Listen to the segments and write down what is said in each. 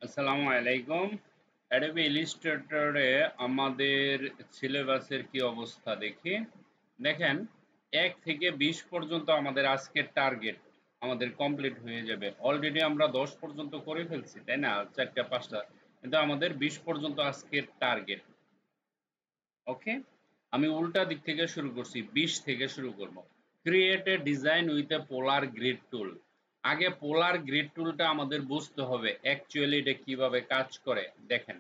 আসসালামু আলাইকুম। অ্যাডোবি ইলিস্ট্রেটরে আমাদের সিলেবাসের কি অবস্থা দেখি। দেখেন, ১ থেকে ২০ পর্যন্ত আমাদের আজকের টার্গেট আমাদের কমপ্লিট হয়ে যাবে। অলরেডি আমরা ১০ পর্যন্ত করে ফেলছি, তাই না? ৪টা ৫টা, কিন্তু আমাদের ২০ পর্যন্ত আজকের টার্গেট। ওকে, আমি উল্টা দিক থেকে শুরু করছি, ২০ থেকে শুরু করব। Create a design with a polar grid tool. আগে পোলার গ্রিড টুলটা আমাদের বুঝতে হবে অ্যাকচুয়ালি এটা কিভাবে কাজ করে। দেখেন,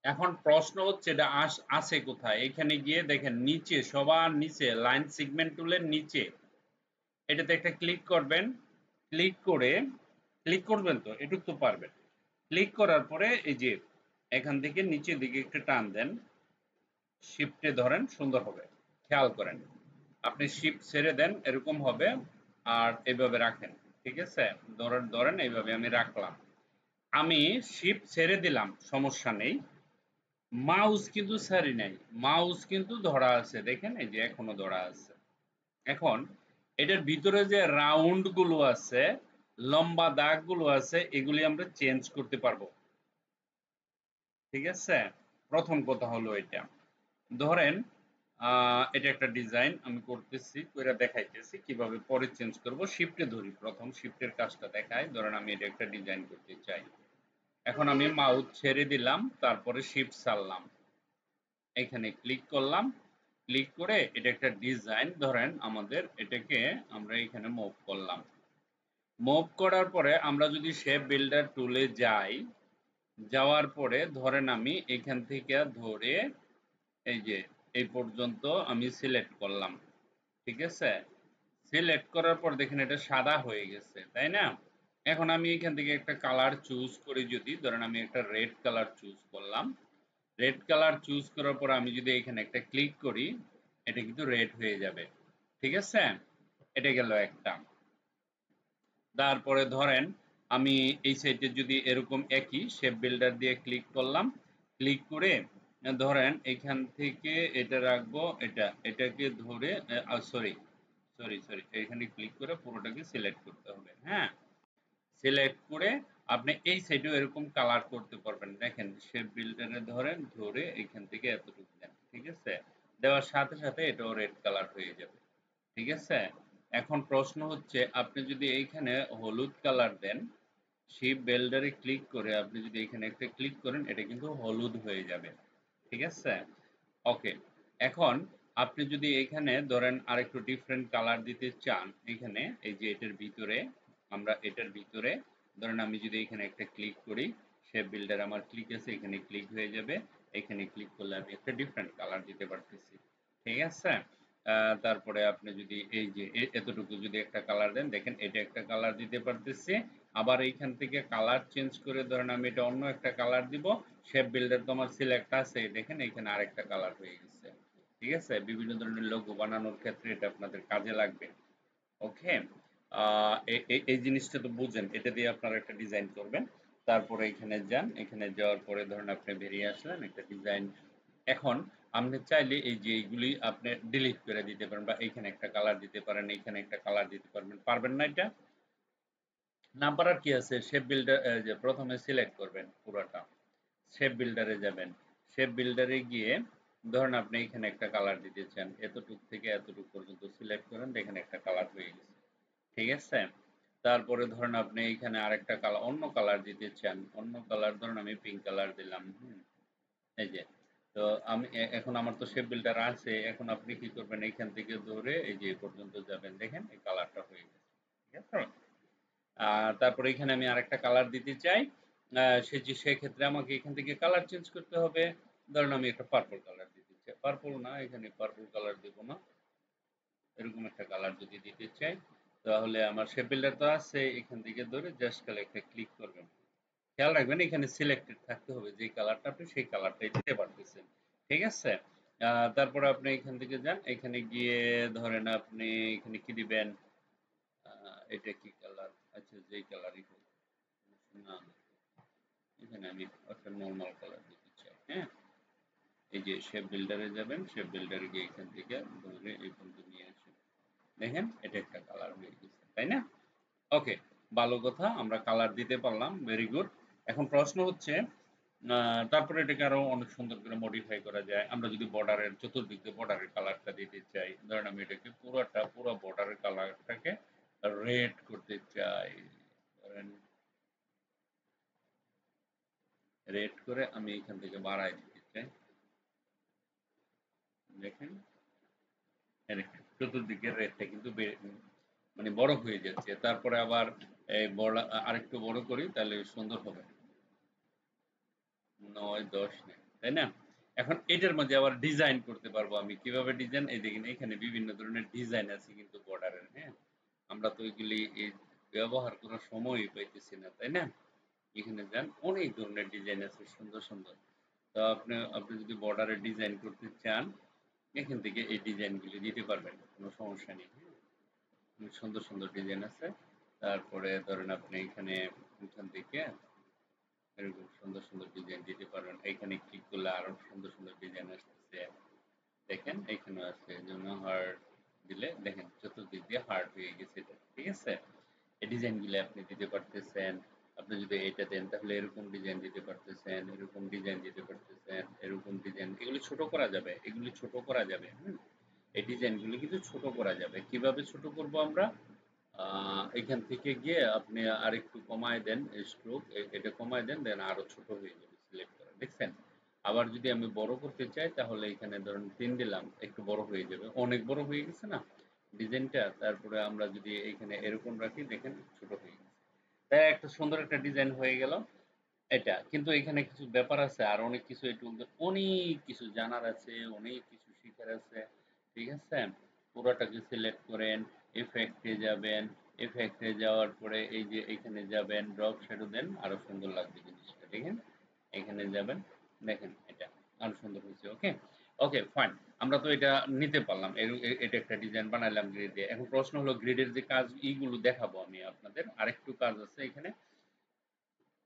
এখন প্রশ্ন হচ্ছে এটা আছে কোথায়। এখানে গিয়ে দেখেন, নিচে সবার নিচে লাইন সিগমেন্ট টুলের নিচে এটাতে একটা ক্লিক করবেন। ক্লিক করে ক্লিক করবেন তো এটুক তো পারবেন। ক্লিক করার পরে এই যে এখান থেকে নিচের দিকে একটু টান দেন, শিফটে ধরেন, সুন্দর হবে। খেয়াল করেন, আপনি শিফট ছেড়ে দেন, এরকম হবে। আর এইভাবে রাখেন, ঠিক আছে? ধরেন ধরেন এইভাবে আমি রাখলাম। আমি শিফট ছেড়ে দিলাম, সমস্যা নেই। মাউস কিন্তু ছাড়ি নাই, মাউস কিন্তু ধরা আছে, দেখেন এই যে এখনো ধরা আছে। এখন এটার ভিতরে যে রাউন্ড গুলো আছে, লম্বা দাগ গুলো আছে, এগুলি আমরা চেঞ্জ করতে পারবো, ঠিক আছে? প্রথম কথা হলো এটা। ধরেন এটা একটা ডিজাইন আমি করতেছি, কইরা দেখাইতেছি কিভাবে পরে চেঞ্জ করব। শিফটে ধরি, প্রথম শিফটের কাজটা দেখাই। ধরেন আমি এটা একটা ডিজাইন করতে চাই। এখন আমি মাউস ছেড়ে দিলাম, তারপরে শিফট ছাড়লাম, এখানে ক্লিক করলাম। ক্লিক করে এটা একটা ডিজাইন, ধরেন আমাদের এটাকে আমরা এখানে মুভ করলাম। মুভ করার পরে আমরা যদি শেপ বিল্ডার টুলে যাই, যাওয়ার পরে ধরেন আমি এখান থেকে ধরে এই যে এই পর্যন্ত আমি সিলেক্ট করলাম, ঠিক আছে? সিলেক্ট করার পর দেখেন এটা সাদা হয়ে গেছে, তাই না? এখন আমি এখান থেকে একটা কালার চুজ করি, যদি ধরেন আমি একটা রেড কালার চুজ করলাম। রেড কালার চুজ করার পর আমি যদি এখানে একটা ক্লিক করি, এটা কিন্তু রেড হয়ে যাবে, ঠিক আছে? এটা গেল একটা। তারপরে ধরেন আমি এই সাইডে যদি এরকম একই শেপ বিল্ডার দিয়ে ক্লিক করলাম। ক্লিক করে ধরেন এখান থেকে এটা রাখবো, এটাকে ধরে সরি সরি সরি এখানে ক্লিক করে পুরোটাকে সিলেক্ট করতে হবে। হ্যাঁ, সিলেক্ট করে আপনি এই সাইডেও এরকম কালার করতে পারবেন। দেখেন, শেপ বিল্ডারে ধরেন, ধরে এখান থেকে এতটুকু দেন, ঠিক আছে? দেওয়ার সাথে সাথে এটাও রেড কালার হয়ে যাবে, ঠিক আছে? এখন প্রশ্ন হচ্ছে, আপনি যদি এইখানে হলুদ কালার দেন, শিপ বিল্ডারে ক্লিক করে আপনি যদি এখানে একটা ক্লিক করেন, এটা কিন্তু হলুদ হয়ে যাবে, ঠিক আছে? ওকে, এখন আপনি যদি এখানে ধরেন আরেকটু ডিফারেন্ট কালার দিতে চান, এখানে এই যে এটার ভিতরে, আমরা এটার ভিতরে ধরেন আমি যদি এখানে একটা ক্লিক করি, শেপ বিল্ডার আমার ক্লিক আছে, এখানে ক্লিক হয়ে যাবে। এখানে ক্লিক করলে আমি একটা ডিফারেন্ট কালার দিতে পারতেছি, ঠিক আছে? তারপরে আপনি যদি এই যে এতটুকু যদি একটা কালার দেন, দেখেন এটা একটা কালার দিতে পারতেছি। আবার এইখান থেকে কালার চেঞ্জ করে ধরেন আমি এটা অন্য একটা কালার দিব। শেপ বিল্ডার তো আমার সিলেক্ট আছে, দেখেন এখানে আরেকটা কালার হয়ে গেছে, ঠিক আছে? বিভিন্ন ধরনের লোগো বানানোর ক্ষেত্রে এটা আপনাদের কাজে লাগবে। ওকে, এই জিনিসটা তো বুঝেন, এটা দিয়ে আপনারা একটা ডিজাইন করবেন। তারপরে এখানে যান, এখানে যাওয়ার পরে ধরেন আপনি বেরিয়ে আসলেন একটা ডিজাইন। এখন আপনি চাইলে এই যে এইগুলি আপনি ডিলিট করে দিতে পারেন, বা এইখানে একটা কালার দিতে পারেন, এইখানে একটা কালার দিতে পারবেন। পারবেন না এটা? না পারার কি আছে? শেপ বিল্ডার যে প্রথমে সিলেক্ট করবেন পুরোটা, শেপ বিল্ডারে যাবেন। শেপ বিল্ডারে গিয়ে ধরেন আপনি এখানে একটা কালার দিতে চান, এতটুক থেকে এতটুক পর্যন্ত সিলেক্ট করেন, দেখেন একটা কালার হয়ে গেছে, ঠিক আছে? তারপরে ধরেন আপনি এইখানে আরেকটা কালার, অন্য কালার দিতে চান, অন্য কালার ধরেন আমি পিঙ্ক কালার দিলাম। এই যে, তো আমি এখন আমার তো শেপ বিল্ডার আছে, এখন আপনি কি করবেন, এইখান থেকে ধরে এই যে এই পর্যন্ত যাবেন, দেখেন এই কালারটা হয়ে গেছে, ঠিক আছে? তারপরে এখানে আমি আরেকটা কালার দিতে চাই। সেক্ষেত্রে আমাকে এখান থেকে কালার চেঞ্জ করতে হবে। ধরেন আমি একটা পার্পল কালার দিতে চাই, পার্পল না, এখানে পার্পল কালার দেব না, এরকম একটা কালার যদি দিতে চাই, তাহলে আমার শেপ বিল্ডার তো আছে, এখান থেকে ধরে জাস্ট খালি একটা ক্লিক করবেন। খেয়াল রাখবেন এখানে সিলেক্টেড থাকতে হবে, যে কালারটা আপনি সেই কালারটাই দিতে পারতেছেন, ঠিক আছে? তারপরে আপনি এখান থেকে যান, এখানে গিয়ে ধরেন আপনি এখানে কি দিবেন, এটা কি কালার? আচ্ছা, যেই কালারই হোক না, এখানে আমি একটা নরমাল কালার দিতে চাই। হ্যাঁ, এই যে শেপ বিল্ডারে যাবেন, শেপ বিল্ডারে গিয়ে এখান থেকে ধরে এই পর্যন্ত নিয়ে আসেন, দেখেন এটা একটা কালার হয়ে গেছে, তাই না? ওকে, ভালো কথা, আমরা কালার দিতে পারলাম, ভেরি গুড। এখন প্রশ্ন হচ্ছে তারপরে এটাকে আরো অনেক সুন্দর করে মডিফাই করা যায়। আমরা যদি বর্ডারের চতুর্দিকে বর্ডারের কালারটা দিতে চাই, ধরেন আমি এটাকে পুরো বর্ডারের কালারটাকে রেড করতে চাই, ধরেন রেড করে আমি এখান থেকে বাড়াই দিতে চাই। দেখেন, দেখেন চতুর্দিকের রেডটা কিন্তু মানে বড় হয়ে যাচ্ছে। তারপরে আবার এই বড় আরেকটু বড় করি, তাহলে সুন্দর হবে। ৯ ১০ নেই, তাই না? এখন এটার মাঝে আবার ডিজাইন করতে পারবো আমি। কিভাবে ডিজাইন? এই দেখেন এখানে বিভিন্ন ধরনের ডিজাইন আছে কিন্তু বর্ডারের, হ্যাঁ? আমরা তো এগুলি ব্যবহার করার সময়ই পাইতেছি না, তাই না? এখানে যান, অনেক ধরনের ডিজাইন আছে সুন্দর, সুন্দর। তো আপনি যদি বর্ডারে ডিজাইন করতে চান, এখান থেকে এই ডিজাইনগুলি দিতে পারবেন। কোনো সমস্যা নেই, হ্যাঁ? অনেক সুন্দর, সুন্দর ডিজাইন আছে। তারপরে ধরেন আপনি এখান থেকে এরকম সুন্দর, সুন্দর ডিজাইন দিতে পারবেন। এখানে ক্লিক করলে আরো সুন্দর, সুন্দর ডিজাইন আসতেছে। দেখেন এখানেও আছে, যেমন হার্ট দিলে দেখেন চতুর্দিক দিয়ে হার্ট হয়ে গেছে এটা। ঠিক আছে? এই ডিজাইনগুলো আপনি দিতে পারতেছেন। আপনি যদি এটা দেন তাহলে এরকম ডিজাইন দিতে পারতেছেন, এরকম ডিজাইন দিতে পারতেছেন, এরকম ডিজাইন। এগুলি ছোট করা যাবে, এগুলি ছোট করা যাবে। হুম? এই ডিজাইনগুলি কিন্তু ছোট করা যাবে। কিভাবে ছোট করব আমরা? এখান থেকে গিয়ে আপনি আরেকটু কমায় দেন স্ট্রোক, এটা কমায় দেন, দেন আরো ছোট হয়ে যাবে সিলেক্ট করা। দেখছেন? আবার যদি আমি বড় করতে চাই তাহলে এখানে ধরুন ৩ দিলাম, একটু বড় হয়ে যাবে। অনেক বড় হয়ে গেছে না ডিজাইনটা? তারপরে আমরা যদি এইখানে এরকম রাখি, দেখেন ছোট হয়ে গেছে। তাই একটা সুন্দর একটা ডিজাইন হয়ে গেল এটা। কিন্তু এখানে কিছু ব্যাপার আছে, আর অনেক কিছু একটু অনেক কিছু জানার আছে, অনেক কিছু শিখার আছে। ঠিক আছে? পুরোটাকে সিলেক্ট করেন, ইফেক্টে যাবেন, ইফেক্টে যাওয়ার পরে এই যে এখানে যাবেন, ড্রপ শ্যাডো দেন, আরো সুন্দর লাগবে জিনিসটা। দেখেন এখানে যাবেন, দেখেন এটা আরো সুন্দর হয়েছে। ওকে, ওকে ফাইন। আমরা তো এটা নিতে পারলাম, এটা একটা ডিজাইন বানাইলাম গ্রিড দিয়ে। এখন প্রশ্ন হলো গ্রিডের যে কাজ এইগুলো দেখাবো আমি আপনাদের, আরেকটু কাজ আছে এখানে।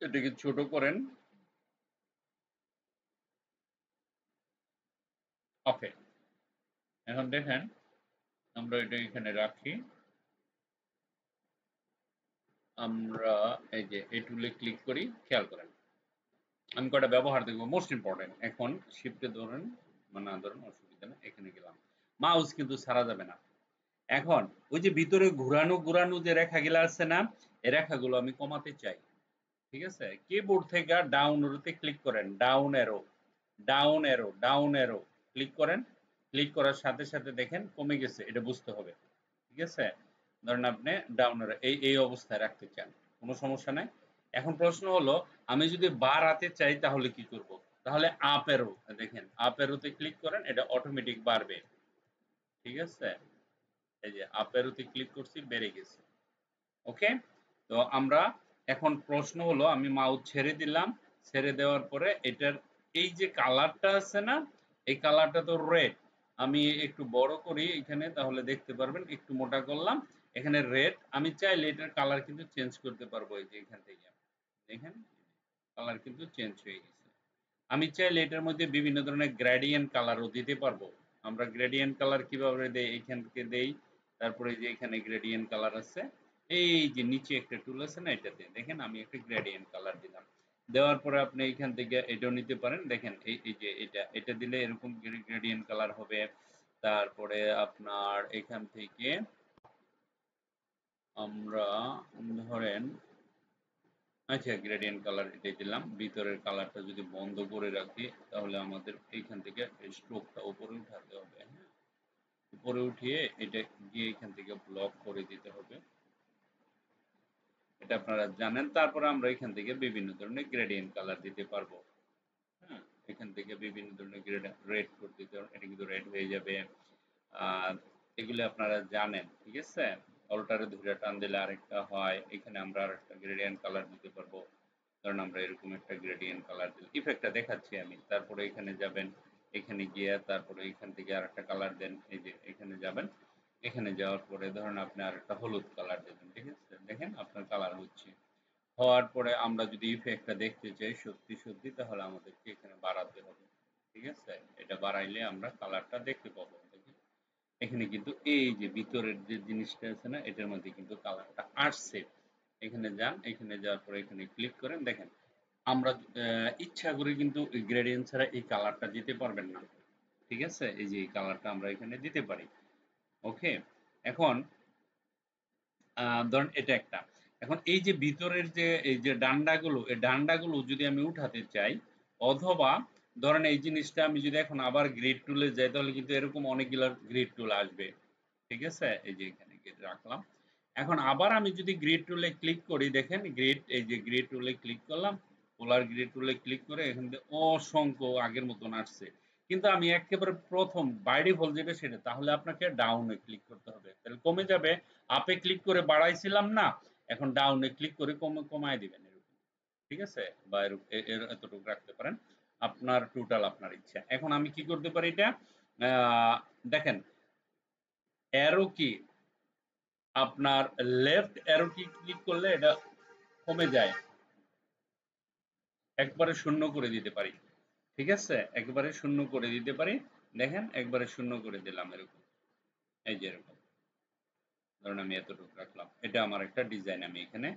এটাকে ছোট করেন। ওকে, এখন দেখেন আমরা এটা এখানে রাখি। আমরা এই যে এই টুলে ক্লিক করি, খেয়াল করেন আমি কয়টা ব্যবহার দেখবো, মোস্ট ইম্পর্টেন্ট। এখন শিফটে ধরেন, মানে না ধরেন অসুবিধা নেই, এখানে গেলাম। মাউস কিন্তু ছাড়া যাবে না। এখন ওই যে ভিতরে ঘুরানো ঘুরানো যে রেখাগুলো আছে না, এই রেখাগুলো আমি কমাতে চাই। ঠিক আছে? কিবোর্ড থেকে ডাউন অ্যারোতে ক্লিক করেন, down arrow, down arrow, down arrow click করেন। ক্লিক করার সাথে সাথে দেখেন কমে গেছে, এটা বুঝতে হবে। ঠিক আছে? ধরেন আপনি ডাউন অ্যারো এই অবস্থায় রাখতে চান, কোনো সমস্যা নাই। এখন প্রশ্ন হলো আমি যদি বাড়াতে চাই তাহলে কি করব? তাহলে আপ অ্যারো, দেখেন আপ অ্যারোতে ক্লিক করেন, এটা অটোমেটিক বাড়বে। ঠিক আছে? এই যে আপ অ্যারোতে ক্লিক করছি, বেড়ে গেছে। ওকে, তো আমরা এখন প্রশ্ন হলো আমি মাউস ছেড়ে দিলাম, ছেড়ে দেওয়ার পরে এটার এই যে কালারটা আছে না, এই কালারটা তো রেড। আমি একটু বড় করি এখানে, তাহলে দেখতে পারবেন। একটু মোটা করলাম, এখানে রেড। আমি চাইলে এটার কালার কিন্তু চেঞ্জ করতে পারবো, এই যে এখান থেকে দেখেন কালার কিন্তু চেঞ্জ হয়ে গেছে। আমি চাইলে এটার মধ্যে বিভিন্ন ধরনের গ্রেডিয়েন্ট কালারও দিতে পারবো। আমরা গ্রেডিয়েন্ট কালার কিভাবে দেই? এখান থেকে দেই। তারপরে যে এখানে গ্রেডিয়েন্ট কালার আছে, এই যে নিচে একটা টুল আছে না, এটাতে দেখেন আমি একটা গ্রেডিয়েন্ট কালার দিলাম। দেওয়ার পরে আপনি এখান থেকে এটাও নিতে পারেন। দেখেন এই যে এটা দিলে এরকম গ্রেডিয়েন্ট কালার হবে। তারপরে আপনার এখান থেকে আমরা ধরেন, আচ্ছা গ্রেডিয়েন্ট কালার এটাই দিলাম। ভিতরের কালারটা যদি বন্ধ করে রাখি তাহলে আমাদের এইখান থেকে স্ট্রোকটা উপরে উঠাতে হবে, হ্যাঁ? উপরে উঠিয়ে এটা গিয়ে এখান থেকে ব্লক করে দিতে হবে। এটা আপনারা জানেন। তারপরে আমরা এখান থেকে বিভিন্ন ধরনের গ্রেডিয়েন্ট কালার দিতে পারবো। হ্যাঁ, এখান থেকে বিভিন্ন ধরনের রেড করে দিতে পারবো, এটা কিন্তু রেড হয়ে যাবে। আর এগুলো আপনারা জানেন। ঠিক আছে? অল্টারে ধরে টান দিলে আরেকটা হয়। এখানে আমরা আরেকটা গ্রেডিয়েন্ট কালার দিতে পারবো। কারণ আমরা এরকম একটা গ্রেডিয়েন্ট কালার দিই, ইফেক্টটা দেখাচ্ছি আমি। তারপরে এখানে যাবেন, এখানে গিয়ে তারপরে এখান থেকে আরেকটা কালার দেন, এই যে এখানে যাবেন। এখানে যাওয়ার পরে ধরেন আপনি আরেকটা হলুদ কালার দেবেন। ঠিক আছে? দেখেন আপনার কালার হচ্ছে। হওয়ার পরে আমরা যদি ইফেক্টটা দেখতে চাই সত্যি সত্যি, তাহলে আমাদেরকে এখানে বাড়াতে হবে। ঠিক আছে? এটা বাড়াইলে আমরা কালারটা দেখতে পাবো। দেখেন এখানে কিন্তু এই যে ভিতরের যে জিনিসটা আছে না, এটার মধ্যে কিন্তু কালারটা আসছে। এখানে যান, এখানে যাওয়ার পরে এখানে ক্লিক করেন। দেখেন আমরা ইচ্ছা করে কিন্তু গ্রেডিয়েন্ট ছাড়া এই কালারটা দিতে পারবেন না। ঠিক আছে, এই যে এই কালারটা আমরা এখানে দিতে পারি। ওকে, এখন ধরেন এটা একটা। এখন এই যে ভিতরের যে এই যে ডান্ডাগুলো, এই ডান্ডাগুলো যদি আমি উঠাতে চাই, অথবা ধরেন এই জিনিসটা আমি যদি এখন আবার গ্রিড টুলে যাই, তাহলে কিন্তু এরকম অনেকগুলো গ্রিড টুল আসবে। ঠিক আছে, এই যে এখানে গ্রিড রাখলাম। এখন আবার আমি যদি গ্রিড টুলে ক্লিক করি, দেখেন গ্রিড, এই যে গ্রিড টুলে ক্লিক করলাম, পোলার গ্রিড টুলে ক্লিক করে এখান থেকে অসংখ্য আগের মতন আসছে। কিন্তু আমি একেবারে প্রথম বাই ডিফল্ট যেটা সেটা, তাহলে আপনাকে ডাউনে ক্লিক করতে হবে, তাহলে কমে যাবে। আপে ক্লিক করে বাড়াইছিলাম না, এখন ডাউনে ক্লিক করে কমায় দিবেন এরকম। ঠিক আছে, বা এর এতটুকু রাখতে পারেন, আপনার টোটাল আপনার ইচ্ছা। এখন আমি কি করতে পারি, এটা দেখেন অ্যারো কি, আপনার লেফট অ্যারো কি ক্লিক করলে এটা কমে যায়, একবারে শূন্য করে দিতে পারি। ঠিক আছে, একবারে শূন্য করে দিতে পারি। দেখেন একবারে শূন্য করে দিলাম এরকম, এই যে এরকম। ধরুন আমি এতটুকু রাখলাম, এটা আমার একটা ডিজাইন আমি এখানে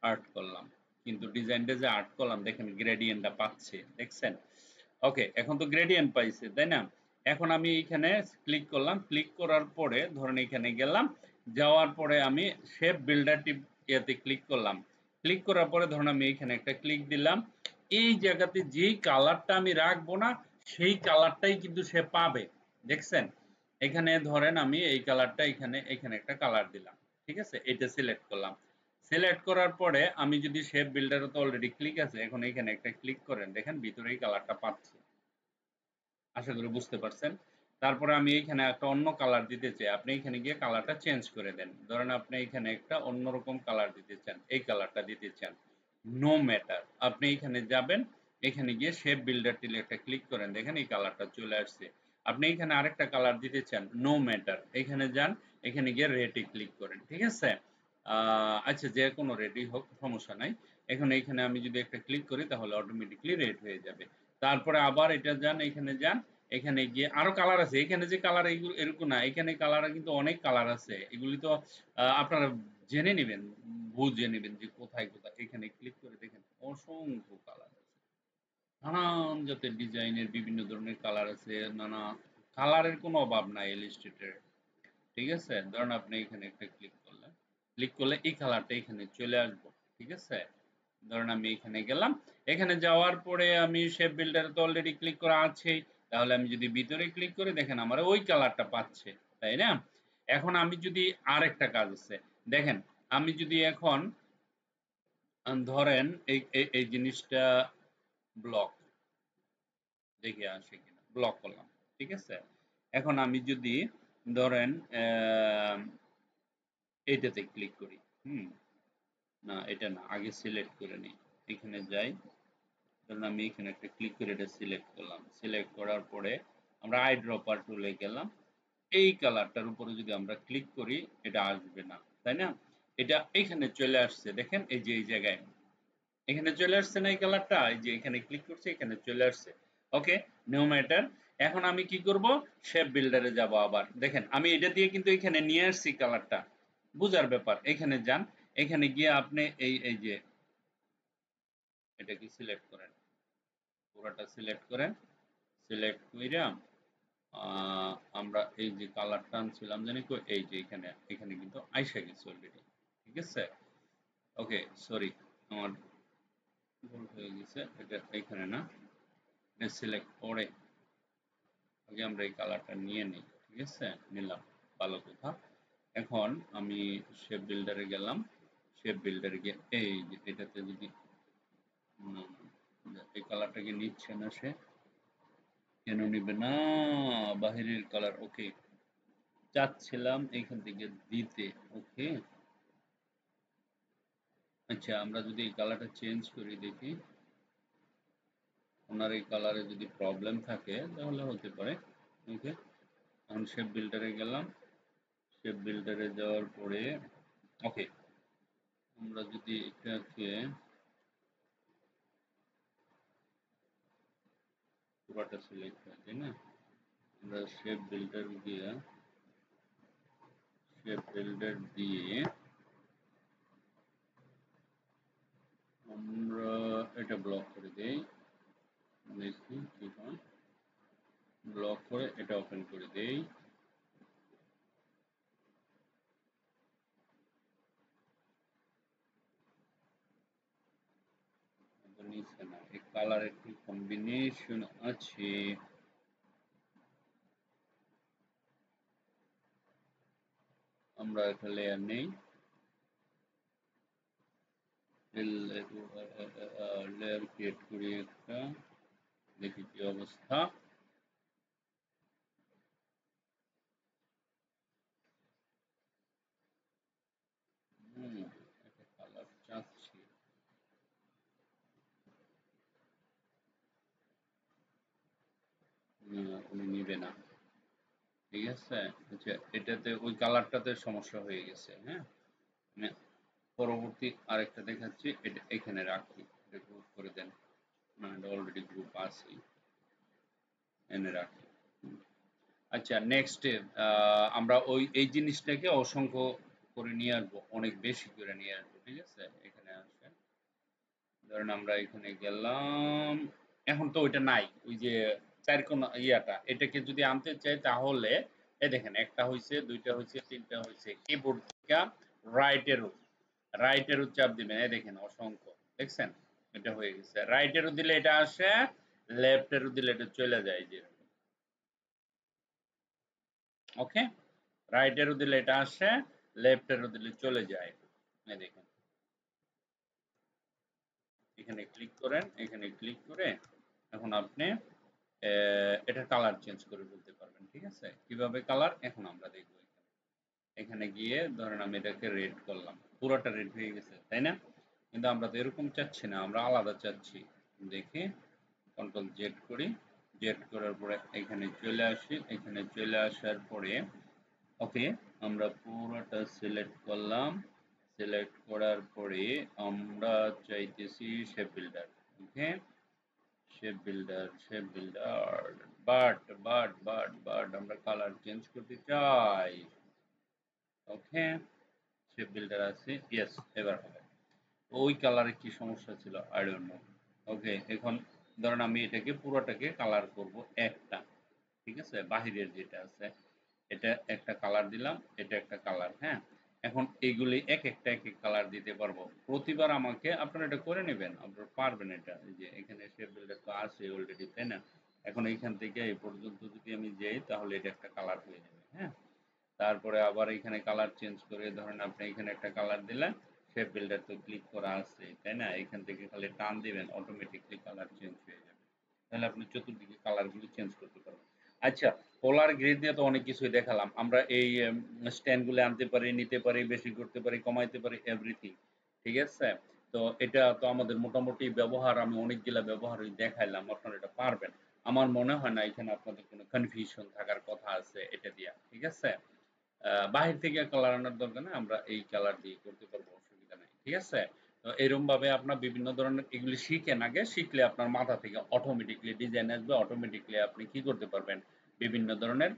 আর্ট করলাম। কিন্তু ডিজাইনটা যে আর্ট করলাম, দেখেন গ্রেডিয়েন্টটা পাচ্ছে, দেখছেন? ওকে, এখন তো গ্রেডিয়েন্ট পাইছে, তাই না? এখন আমি এইখানে ক্লিক করলাম, ক্লিক করার পরে ধরেন এখানে গেলাম, যাওয়ার পরে আমি শেপ বিল্ডার টিপ ইয়াতে ক্লিক করলাম। ক্লিক করার পরে ধরুন আমি এইখানে একটা ক্লিক দিলাম। এই জায়গাতে যেই কালারটা আমি রাখবো না, সেই কালারটাই কিন্তু সে পাবে, দেখছেন? এখানে ধরেন আমি এই কালারটা এখানে এখানে একটা কালার দিলাম। ঠিক আছে, এটা সিলেক্ট করলাম। সিলেক্ট করার পরে আমি যদি শেপ বিল্ডারে তো অলরেডি ক্লিক আছে, এখন এখানে একটা ক্লিক করেন, দেখেন ভিতরে এই কালারটা পাচ্ছি। আশা করি বুঝতে পারছেন। তারপরে আমি এইখানে একটা অন্য কালার দিতে চাই, আপনি এখানে গিয়ে কালারটা চেঞ্জ করে দেন। ধরেন আপনি এখানে একটা অন্যরকম কালার দিতে চান, এই কালারটা দিতে চান, নো ম্যাটার। আপনি এখানে যাবেন, এখানে গিয়ে শেপ বিল্ডার টিলে একটা ক্লিক করেন, দেখেন এই কালারটা চলে আসছে। আপনি এখানে আরেকটা কালার দিতে চান, নো ম্যাটার, এখানে যান, এখানে গিয়ে রেডে ক্লিক করেন। ঠিক আছে, আচ্ছা যে কোনো রেডই হোক, সমস্যা নাই। এখন এইখানে আমি যদি একটা ক্লিক করি, তাহলে অটোমেটিকলি রেড হয়ে যাবে। তারপরে আবার এটা যান, এখানে যান, এখানে গিয়ে আরো কালার আছে। এখানে যে কালার, এগুলো এরকম না, এখানে কালার কিন্তু অনেক কালার আছে। এগুলি তো আপনারা জেনে নেবেন, বুঝে নেবেন যে কোথায় কোথায়। এখানে ক্লিক করে দেখেন অসংখ্য কালার আছে, নানান জাতের ডিজাইনের বিভিন্ন ধরনের কালার আছে, নানা কালারের কোনো অভাব নাই ইলাস্ট্রেটরে। ঠিক আছে, ধরুন আপনি এখানে একটা ক্লিক করলেন, ক্লিক করলে এই কালারটা এখানে চলে আসবো। ঠিক আছে, ধরুন আমি এখানে গেলাম, এখানে যাওয়ার পরে আমি শেপ বিল্ডারে তো অলরেডি ক্লিক করা আছেই, তাহলে আমি যদি ভিতরে ক্লিক করি, দেখেন আমার ওই কালারটা পাচ্ছে, তাই না? এখন আমি যদি আরেকটা কাজ আছে, দেখেন আমি যদি এখন ধরেন এই জিনিসটা ব্লক, দেখি আসে কিনা, ব্লক করলাম। ঠিক আছে, এখন আমি যদি ধরেন এইটাতে ক্লিক করি, হুম, না এটা না, আগে সিলেক্ট করে নিই। এখানে যাই, ধরুন আমি এখানে একটা ক্লিক করে এটা সিলেক্ট করলাম। সিলেক্ট করার পরে আমরা আই ড্রপার টুলে গেলাম, এই কালারটার উপরে যদি আমরা ক্লিক করি, এটা আসবে না, তাই না? এটা এখানে চলে আসছে, দেখেন এই যে এই জায়গায় এখানে চলে আসছে না এই কালারটা, এই যে এখানে ক্লিক করছি, এখানে চলে আসছে। ওকে, নো ম্যাটার। এখন আমি কি করব, শেপ বিল্ডারে যাব। আবার দেখেন আমি এটা দিয়ে কিন্তু এখানে নিয়ে আসছি কালারটা, বুঝার ব্যাপার। এখানে যান, এখানে গিয়ে আপনি এই যে এটাকে সিলেক্ট করেন, পুরোটা সিলেক্ট করেন। সিলেক্ট কইরা আমরা এই যে কালারটা আনছিলাম জানি কই, এই যে এখানে এখানে কিন্তু আইসা গেছে অলরেডি। ঠিক আছে, ওকে, সরি, আমার ভুল হয়ে গেছে, এটা এখানে না, এটা সিলেক্ট করে আগে আমরা এই কালারটা নিয়ে নিই। ঠিক আছে, নিলাম, ভালো কথা। এখন আমি শেপ বিল্ডারে গেলাম, শেপ বিল্ডারে গিয়ে এই যে এটাতে যদি এই কালারটাকে নিচ্ছে না সে, কেন নিবে না, বাহিরের কালার। ওকে, চাচ্ছিলাম এখান থেকে দিতে। ওকে, আচ্ছা আমরা যদি এই কালারটা চেঞ্জ করি, দেখি ওনার এই কালারে যদি প্রবলেম থাকে তাহলে হতে পারে। ওকে, এখন শেপ বিল্ডারে গেলাম, শেপ বিল্ডারে যাওয়ার পরে ওকে, আমরা যদি এটাকে পুরোটা সিলেক্ট করি, তাই না? আমরা শেপ বিল্ডার দিয়ে, শেপ বিল্ডার দিয়ে আমরা এটা ব্লক করে দেই, দেখি কি হয়। ব্লক করে এটা ওপেন করে দেই। নিচে না, এই কালার একটু কম্বিনেশন আছে। আমরা একটা লেয়ার নেই, লেয়ার ক্রিয়েট করি একটা, দেখি কি অবস্থা। একটা কালার চাচ্ছি, উনি নিবে না। ঠিক আছে, আচ্ছা এটাতে ওই কালারটাতে সমস্যা হয়ে গেছে। হ্যাঁ, আমি পরবর্তী আরেকটা দেখাচ্ছি, এটা এখানে রাখি, এটা গ্রুপ করে দেন। না, এটা অলরেডি গ্রুপ আছে, এনে রাখি। আচ্ছা নেক্সট আমরা ওই এই জিনিসটাকে অসংখ্য করে নিয়ে আসবো, অনেক বেশি করে নিয়ে আসবো। ঠিক আছে, এখানে আসেন, ধরেন আমরা এখানে গেলাম, এখন তো ওইটা নাই, ওই যে চার কোণ ইয়াটা, এটাকে যদি আনতে চাই তাহলে এই দেখেন, একটা হইছে, দুইটা হইছে, তিনটা হইছে, কিবোর্ড থেকে রাইট এরো চাপ দিবেন, এই দেখেন অসংখ্য, দেখছেন এটা হয়ে গেছে। রাইট এরো দিলে এটা আসে, লেফট এরো দিলে এটা চলে যায়, যে ওকে, রাইট এরো দিলে এটা আসে, লেফট এরো দিলে চলে যায়। এই দেখেন, এখানে ক্লিক করেন, এখানে ক্লিক করে এখন আপনি এটার কালার চেঞ্জ করে ফেলতে পারবেন। ঠিক আছে, কিভাবে কালার এখন আমরা দেখব। এখানে গিয়ে ধরেন আমি এটাকে রেড করলাম, পুরোটা রেড হয়ে গেছে তাই না, কিন্তু আমরা তো এরকম চাচ্ছি না, আমরা আলাদা চাচ্ছি। দেখি, কন্ট্রোল জেড করি, জেড করার পরে এখানে চলে আসি, এখানে চলে আসার পরে ওকে, আমরা পুরোটা সিলেক্ট করলাম, সিলেক্ট করার পরে আমরা চাইতেছি shape builder. Okay, shape builder but আমরা কালার চেঞ্জ করতে চাই। ওকে, শেপ বিল্ডার আছে, ইয়েস, এবার হবে। ওই কালারে কি সমস্যা ছিল, আই ডোন্ট নো। ওকে, এখন ধরেন আমি এটাকে পুরোটাকে কালার করব একটা। ঠিক আছে, বাহিরের যেটা আছে এটা একটা কালার দিলাম, এটা একটা কালার। হ্যাঁ, এখন এইগুলি এক একটা এক এক কালার দিতে পারবো প্রতিবার। আমাকে আপনারা এটা করে নেবেন, আপনারা পারবেন এটা। এই যে এখানে শেপ বিল্ডার তো আছে অলরেডি তাই না, এখন এইখান থেকে এই পর্যন্ত যদি আমি যাই তাহলে এটা একটা কালার হয়ে যাবে। হ্যাঁ, তারপরে আবার এখানে কালার চেঞ্জ করে ধরেন আপনি এখানে একটা কালার দিলেন, শেপ বিল্ডার তো ক্লিক করা আছে তাই না, এখান থেকে খালি টান দিবেন, অটোমেটিকলি কালার চেঞ্জ হয়ে যাবে। তাহলে আপনি চতুর্দিকে কালারগুলো চেঞ্জ করতে পারবেন। আচ্ছা, পোলার গ্রে দিয়ে তো অনেক কিছুই দেখালাম আমরা, এই স্ট্যান্ডগুলো আনতে পারি, নিতে পারি, বেশি করতে পারি, কমাইতে পারি, এভরিথিং। ঠিক আছে, তো এটা তো আমাদের মোটামুটি ব্যবহার, আমি অনেকগুলা ব্যবহারই দেখাইলাম, আপনারা এটা পারবেন। আমার মনে হয় না এখানে আপনাদের কোনো কনফিউশন থাকার কথা আছে এটা দিয়া। ঠিক আছে, বাহির থেকে কালার আনার দরকার নেই, আমরা এই কালার দিয়ে করতে পারবো, অসুবিধা নেই। ঠিক আছে, তো এরকম ভাবে আপনার বিভিন্ন ধরনের এগুলি শিখেন, আগে শিখলে আপনার মাথা থেকে অটোমেটিকলি ডিজাইন আসবে, অটোমেটিকলি আপনি কি করতে পারবেন, বিভিন্ন ধরনের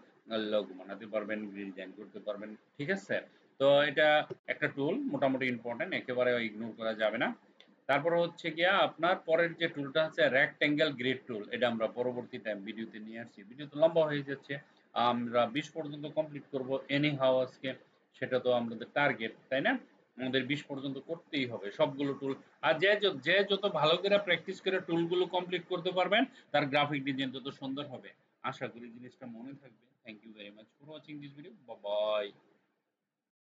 লোগো বানাতে পারবেন, ডিজাইন করতে পারবেন। ঠিক আছে, তো এটা একটা টুল, মোটামুটি ইম্পর্টেন্ট, একেবারে ইগনোর করা যাবে না। তারপর হচ্ছে গিয়া আপনার পরের যে টুলটা আছে রেক্টেঙ্গেল গ্রিড টুল, এটা আমরা পরবর্তী টাইম ভিডিওতে নিয়ে আসছি, ভিডিও তো লম্বা হয়ে যাচ্ছে, আমরা 20 পর্যন্ত কমপ্লিট করব এনি হাউ আজকে, সেটা তো আমাদের টার্গেট তাই না, আমাদের 20 পর্যন্ত করতেই হবে সবগুলো টুল। আর যে যত ভালো করে প্র্যাকটিস করে টুলগুলো কমপ্লিট করতে পারবেন, তার গ্রাফিক ডিজাইন তত সুন্দর হবে। আশা করি জিনিসটা মনে থাকবে। Thank you very much for watching this video, bye by.